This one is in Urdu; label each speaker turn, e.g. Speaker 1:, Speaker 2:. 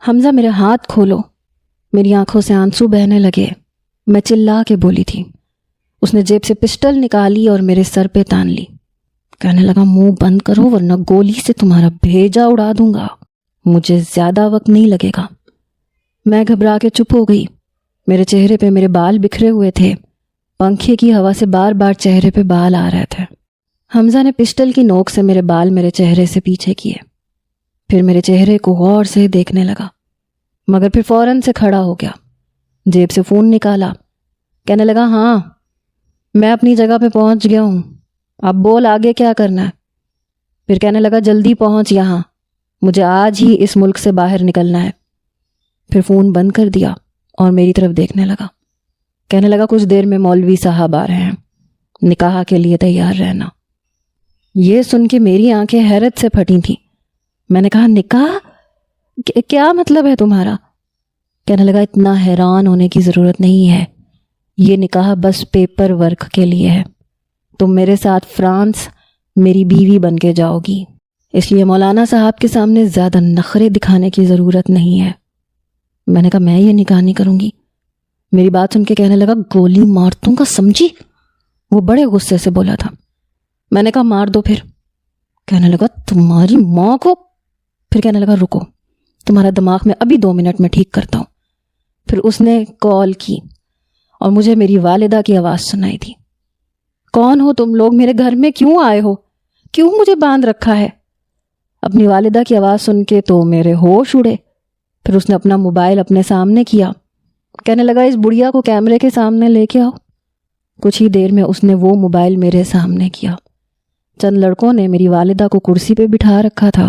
Speaker 1: حمزہ میرے ہاتھ کھولو۔ میری آنکھوں سے آنسو بہنے لگے۔ میں چلا کے بولی تھی۔ اس نے جیب سے پسٹل نکالی اور میرے سر پہ تان لی۔ کہنے لگا منہ بند کرو ورنہ گولی سے تمہارا بھیجا اڑا دوں گا، مجھے زیادہ وقت نہیں لگے گا۔ میں گھبرا کے چپ ہو گئی۔ میرے چہرے پہ میرے بال بکھرے ہوئے تھے، پنکھے کی ہوا سے بار بار چہرے پہ بال آ رہے تھے۔ حمزہ نے پسٹل کی نوک سے میرے بال میرے چہرے سے پیچھے کیے، پھر میرے چہرے کو غور سے دیکھنے لگا، مگر پھر فوراً سے کھڑا ہو گیا۔ جیب سے فون نکالا، کہنے لگا ہاں میں اپنی جگہ پہ پہنچ گیا ہوں، اب بول آگے کیا کرنا ہے۔ پھر کہنے لگا جلدی پہنچ یہاں، مجھے آج ہی اس ملک سے باہر نکلنا ہے۔ پھر فون بند کر دیا اور میری طرف دیکھنے لگا۔ کہنے لگا کچھ دیر میں مولوی صاحب آ رہے ہیں، نکاح کے لیے تیار رہنا۔ یہ سن کے میری آنکھیں حیرت سے پھٹی تھیں۔ میں نے کہا نکاح؟ کیا مطلب ہے تمہارا؟ کہنے لگا اتنا حیران ہونے کی ضرورت نہیں ہے، یہ نکاح بس پیپر ورک کے لیے ہے۔ تم میرے ساتھ فرانس میری بیوی بن کے جاؤ گی، اس لیے مولانا صاحب کے سامنے زیادہ نخرے دکھانے کی ضرورت نہیں ہے۔ میں نے کہا میں یہ نکاح نہیں کروں گی۔ میری بات سن کے کہنے لگا گولی مار دوں گا، سمجھی؟ وہ بڑے غصے سے بولا تھا۔ میں نے کہا مار دو پھر۔ کہنے لگا تمہاری ماں کو۔ پھر کہنے لگا رکو، تمہارا دماغ میں ابھی 2 منٹ میں ٹھیک کرتا ہوں۔ پھر اس نے کال کی اور مجھے میری والدہ کی آواز سنائی تھی۔ کون ہو تم لوگ؟ میرے گھر میں کیوں آئے ہو؟ کیوں مجھے باندھ رکھا ہے؟ اپنی والدہ کی آواز سن کے تو میرے ہوش اڑے۔ پھر اس نے اپنا موبائل اپنے سامنے کیا، کہنے لگا اس بڑھیا کو کیمرے کے سامنے لے کے آؤ۔ کچھ ہی دیر میں اس نے وہ موبائل میرے سامنے کیا۔ چند لڑکوں نے میری والدہ کو کرسی پہ بٹھا رکھا تھا۔